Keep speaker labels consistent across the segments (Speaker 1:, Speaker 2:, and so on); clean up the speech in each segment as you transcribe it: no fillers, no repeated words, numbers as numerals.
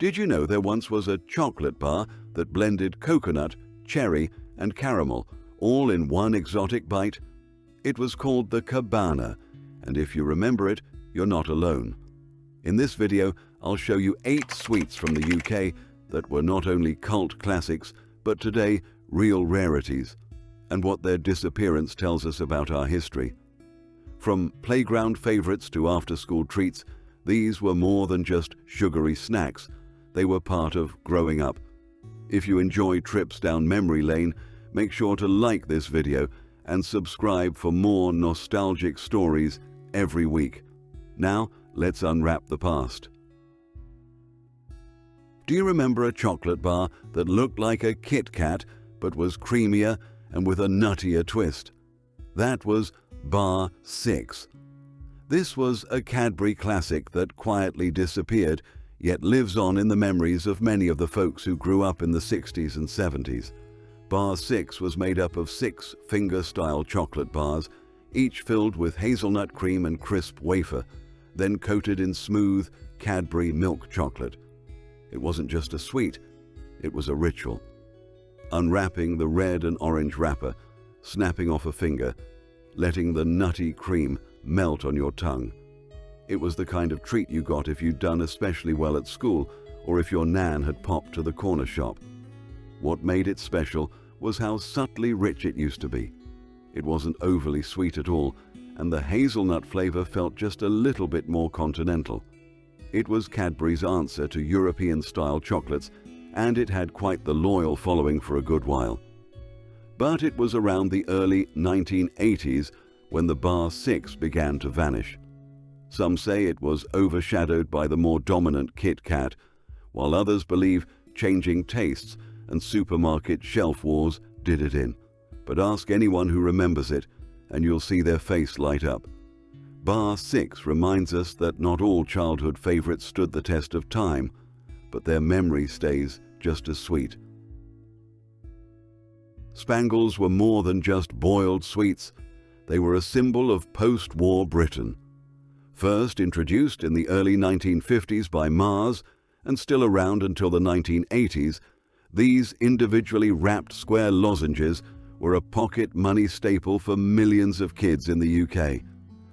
Speaker 1: Did you know there once was a chocolate bar that blended coconut, cherry, and caramel, all in one exotic bite? It was called the Cabana, and if you remember it, you're not alone. In this video, I'll show you 8 sweets from the UK that were not only cult classics, but today real rarities, and what their disappearance tells us about our history. From playground favorites to after-school treats, these were more than just sugary snacks. They were part of growing up. If you enjoy trips down memory lane, make sure to like this video and subscribe for more nostalgic stories every week. Now, let's unwrap the past. Do you remember a chocolate bar that looked like a Kit Kat but was creamier and with a nuttier twist? That was Bar 6. This was a Cadbury classic that quietly disappeared, yet lives on in the memories of many of the folks who grew up in the 60s and 70s. Bar 6 was made up of 6 finger-style chocolate bars, each filled with hazelnut cream and crisp wafer, then coated in smooth Cadbury milk chocolate. It wasn't just a sweet, it was a ritual. Unwrapping the red and orange wrapper, snapping off a finger, letting the nutty cream melt on your tongue. It was the kind of treat you got if you'd done especially well at school or if your nan had popped to the corner shop. What made it special was how subtly rich it used to be. It wasn't overly sweet at all, and the hazelnut flavor felt just a little bit more continental. It was Cadbury's answer to European-style chocolates, and it had quite the loyal following for a good while. But it was around the early 1980s when the Bar 6 began to vanish. Some say it was overshadowed by the more dominant Kit Kat, while others believe changing tastes and supermarket shelf wars did it in. But ask anyone who remembers it, and you'll see their face light up. Bar 6 reminds us that not all childhood favorites stood the test of time, but their memory stays just as sweet. Spangles were more than just boiled sweets. They were a symbol of post-war Britain. First introduced in the early 1950s by Mars and still around until the 1980s, these individually wrapped square lozenges were a pocket money staple for millions of kids in the UK.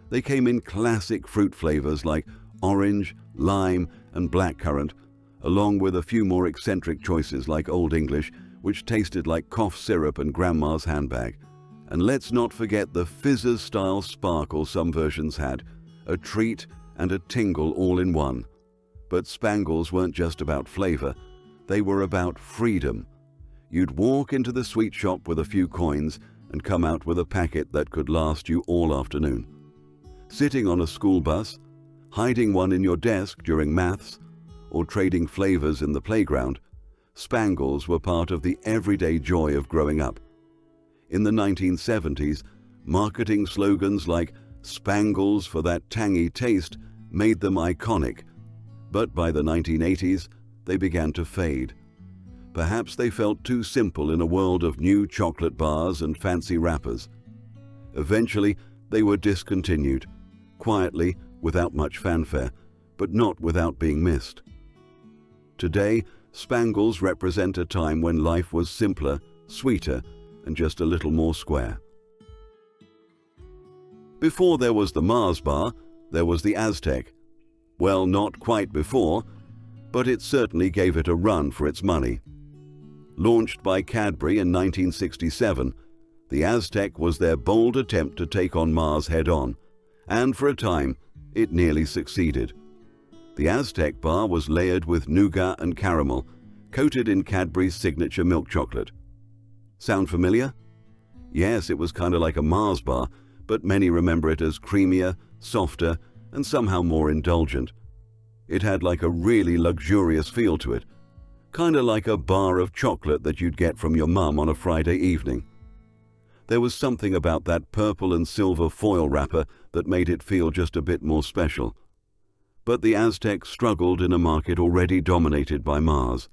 Speaker 1: They came in classic fruit flavors like orange, lime, and blackcurrant, along with a few more eccentric choices like Old English, which tasted like cough syrup and grandma's handbag. And let's not forget the fizzes-style sparkle some versions had, a treat and a tingle all in one. But Spangles weren't just about flavor, they were about freedom. You'd walk into the sweet shop with a few coins and come out with a packet that could last you all afternoon. Sitting on a school bus, hiding one in your desk during maths, or trading flavors in the playground, Spangles were part of the everyday joy of growing up. In the 1970s, marketing slogans like "Spangles for that tangy taste" made them iconic, but by the 1980s, they began to fade. Perhaps they felt too simple in a world of new chocolate bars and fancy wrappers. Eventually, they were discontinued, quietly, without much fanfare, but not without being missed. Today, Spangles represent a time when life was simpler, sweeter, and just a little more square. Before there was the Mars bar, there was the Aztec. Well, not quite before, but it certainly gave it a run for its money. Launched by Cadbury in 1967, the Aztec was their bold attempt to take on Mars head-on, and for a time, it nearly succeeded. The Aztec bar was layered with nougat and caramel, coated in Cadbury's signature milk chocolate. Sound familiar? Yes, it was kind of like a Mars bar, but many remember it as creamier, softer, and somehow more indulgent. It had like a really luxurious feel to it, kind of like a bar of chocolate that you'd get from your mum on a Friday evening. There was something about that purple and silver foil wrapper that made it feel just a bit more special. But the Aztec struggled in a market already dominated by Mars.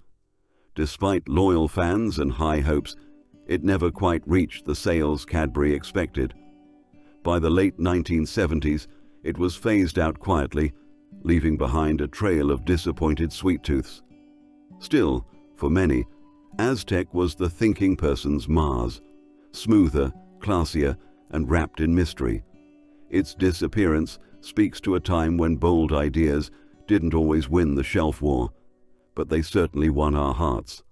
Speaker 1: Despite loyal fans and high hopes, it never quite reached the sales Cadbury expected. By the late 1970s, it was phased out quietly, leaving behind a trail of disappointed sweet tooths. Still, for many, Aztec was the thinking person's Mars, smoother, classier, and wrapped in mystery. Its disappearance speaks to a time when bold ideas didn't always win the shelf war, but they certainly won our hearts.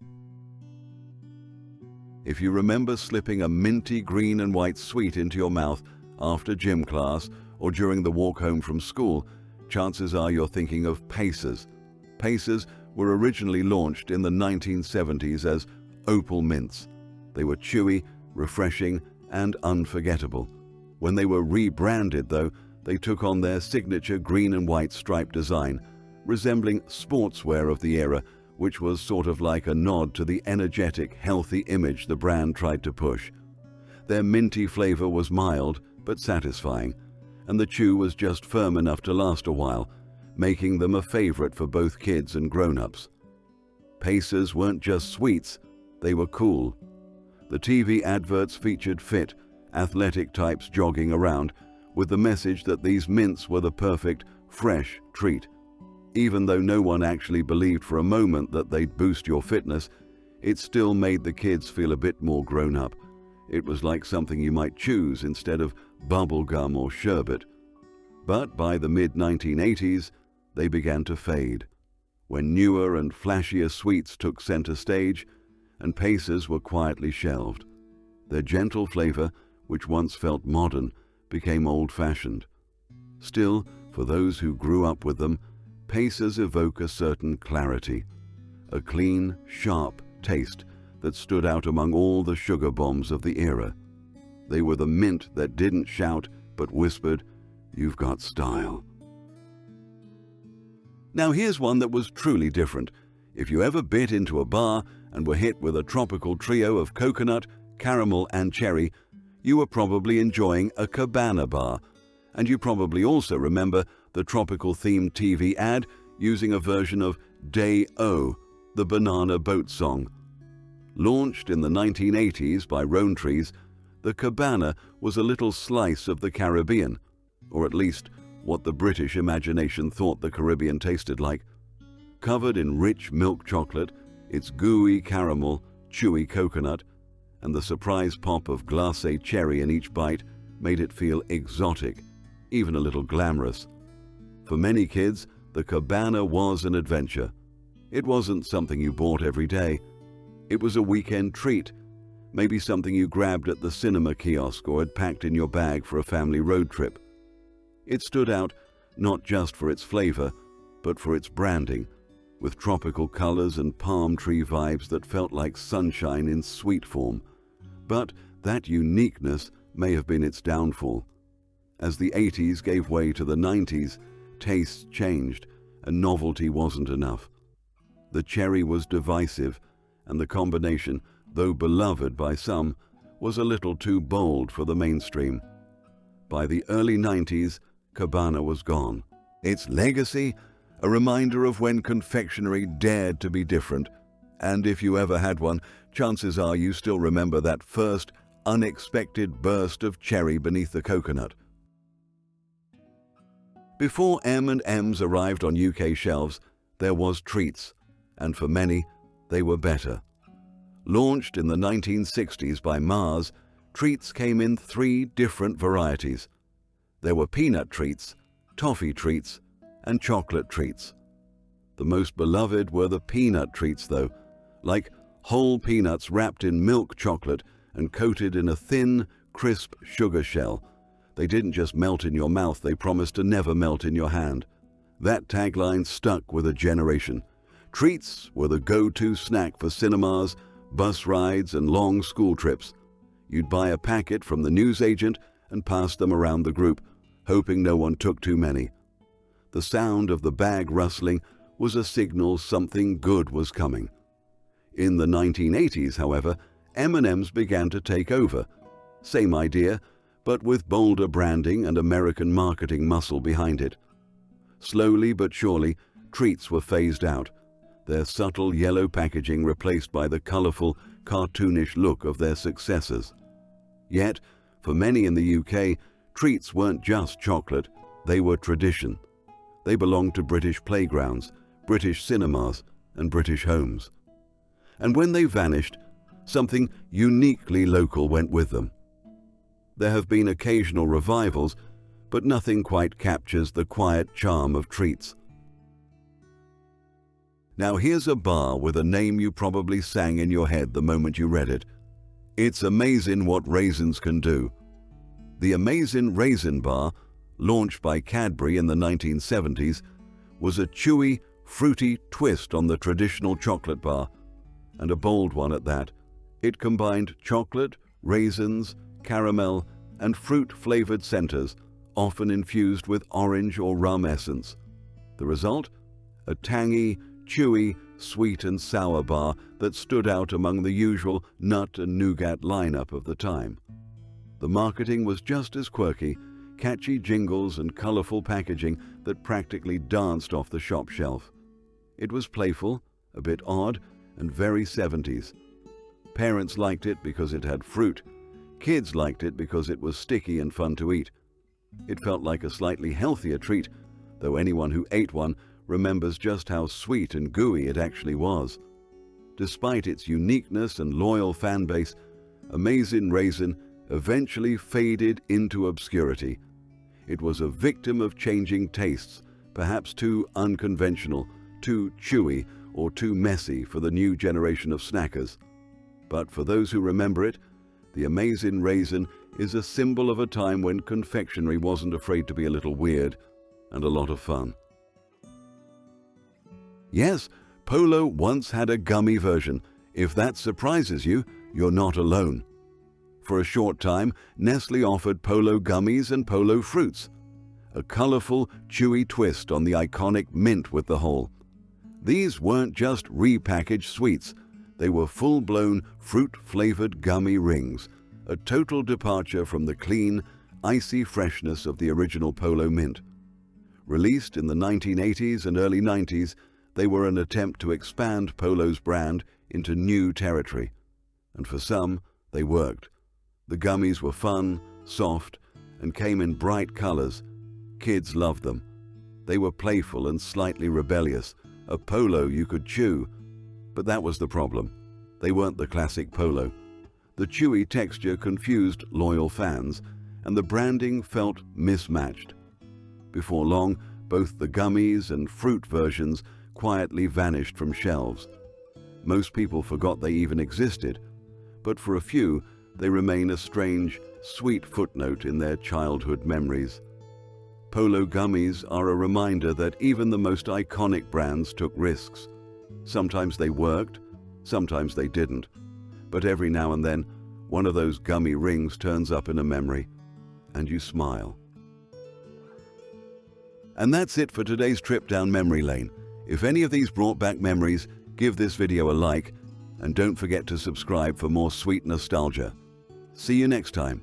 Speaker 1: If you remember slipping a minty green and white sweet into your mouth after gym class or during the walk home from school, chances are you're thinking of Pacers. Pacers were originally launched in the 1970s as Opal Mints. They were chewy, refreshing, and unforgettable. When they were rebranded, though, they took on their signature green and white striped design, resembling sportswear of the era, which was sort of like a nod to the energetic, healthy image the brand tried to push. Their minty flavor was mild but satisfying, and the chew was just firm enough to last a while, making them a favorite for both kids and grown-ups. Pacers weren't just sweets, they were cool. The TV adverts featured fit, athletic types jogging around, with the message that these mints were the perfect, fresh treat. Even though no one actually believed for a moment that they'd boost your fitness, it still made the kids feel a bit more grown up. It was like something you might choose instead of bubble gum or sherbet. But by the mid-1980s, they began to fade, when newer and flashier sweets took center stage and Pacers were quietly shelved. Their gentle flavor, which once felt modern, became old-fashioned. Still, for those who grew up with them, Pacers evoke a certain clarity, a clean, sharp taste that stood out among all the sugar bombs of the era. They were the mint that didn't shout but whispered, "You've got style." Now here's one that was truly different. If you ever bit into a bar and were hit with a tropical trio of coconut, caramel, and cherry, you were probably enjoying a Cabana Bar. And you probably also remember the tropical-themed TV ad using a version of Day-O, the banana boat song. Launched in the 1980s by Treets, the Cabana was a little slice of the Caribbean, or at least what the British imagination thought the Caribbean tasted like. Covered in rich milk chocolate, its gooey caramel, chewy coconut, and the surprise pop of glacé cherry in each bite made it feel exotic, even a little glamorous. For many kids, the Cabana was an adventure. It wasn't something you bought every day. It was a weekend treat, maybe something you grabbed at the cinema kiosk or had packed in your bag for a family road trip. It stood out not just for its flavor, but for its branding, with tropical colors and palm tree vibes that felt like sunshine in sweet form. But that uniqueness may have been its downfall. As the 80s gave way to the 90s, tastes changed and novelty wasn't enough. The cherry was divisive, and the combination, though beloved by some, was a little too bold for the mainstream. By the early 90s, Cabana was gone. Its legacy, a reminder of when confectionery dared to be different. And if you ever had one, chances are you still remember that first, unexpected burst of cherry beneath the coconut. Before M&M's arrived on UK shelves, there was Treets, and for many, they were better. Launched in the 1960s by Mars, Treets came in 3 different varieties. There were peanut treats, toffee treats, and chocolate treats. The most beloved were the peanut treats, though, like whole peanuts wrapped in milk chocolate and coated in a thin, crisp sugar shell. They didn't just melt in your mouth, they promised to never melt in your hand. That tagline stuck with a generation. Treats were the go-to snack for cinemas, bus rides, and long school trips. You'd buy a packet from the newsagent and pass them around the group, hoping no one took too many. The sound of the bag rustling was a signal something good was coming. In the 1980s, however, M&M's began to take over. Same idea, but with bolder branding and American marketing muscle behind it. Slowly but surely, Treats were phased out, their subtle yellow packaging replaced by the colorful, cartoonish look of their successors. Yet, for many in the UK, Treats weren't just chocolate, they were tradition. They belonged to British playgrounds, British cinemas, and British homes. And when they vanished, something uniquely local went with them. There have been occasional revivals, but nothing quite captures the quiet charm of Treets. Now here's a bar with a name you probably sang in your head the moment you read it. It's amazing what raisins can do. The Amazin Raisin bar, launched by Cadbury in the 1970s, was a chewy, fruity twist on the traditional chocolate bar, and a bold one at that. It combined chocolate, raisins, caramel, and fruit-flavored centers, often infused with orange or rum essence. The result? A tangy, chewy, sweet and sour bar that stood out among the usual nut and nougat lineup of the time. The marketing was just as quirky, catchy jingles and colorful packaging that practically danced off the shop shelf. It was playful, a bit odd, and very 70s. Parents liked it because it had fruit. Kids liked it because it was sticky and fun to eat. It felt like a slightly healthier treat, though anyone who ate one remembers just how sweet and gooey it actually was. Despite its uniqueness and loyal fan base, Amazin Raisin eventually faded into obscurity. It was a victim of changing tastes, perhaps too unconventional, too chewy, or too messy for the new generation of snackers. But for those who remember it, the Amazin Raisin is a symbol of a time when confectionery wasn't afraid to be a little weird and a lot of fun. Yes, Polo once had a gummy version. If that surprises you, you're not alone. For a short time, Nestle offered Polo Gummies and Polo Fruits, a colorful, chewy twist on the iconic mint with the hole. These weren't just repackaged sweets. They were full-blown, fruit-flavored gummy rings, a total departure from the clean, icy freshness of the original Polo mint. Released in the 1980s and early 90s, they were an attempt to expand Polo's brand into new territory. And for some, they worked. The gummies were fun, soft, and came in bright colors. Kids loved them. They were playful and slightly rebellious, a Polo you could chew. But that was the problem. They weren't the classic Polo. The chewy texture confused loyal fans, and the branding felt mismatched. Before long, both the gummies and fruit versions quietly vanished from shelves. Most people forgot they even existed, but for a few, they remain a strange, sweet footnote in their childhood memories. Polo Gummies are a reminder that even the most iconic brands took risks. Sometimes they worked, sometimes they didn't. But every now and then, one of those gummy rings turns up in a memory, and you smile. And that's it for today's trip down memory lane. If any of these brought back memories, give this video a like, and don't forget to subscribe for more sweet nostalgia. See you next time.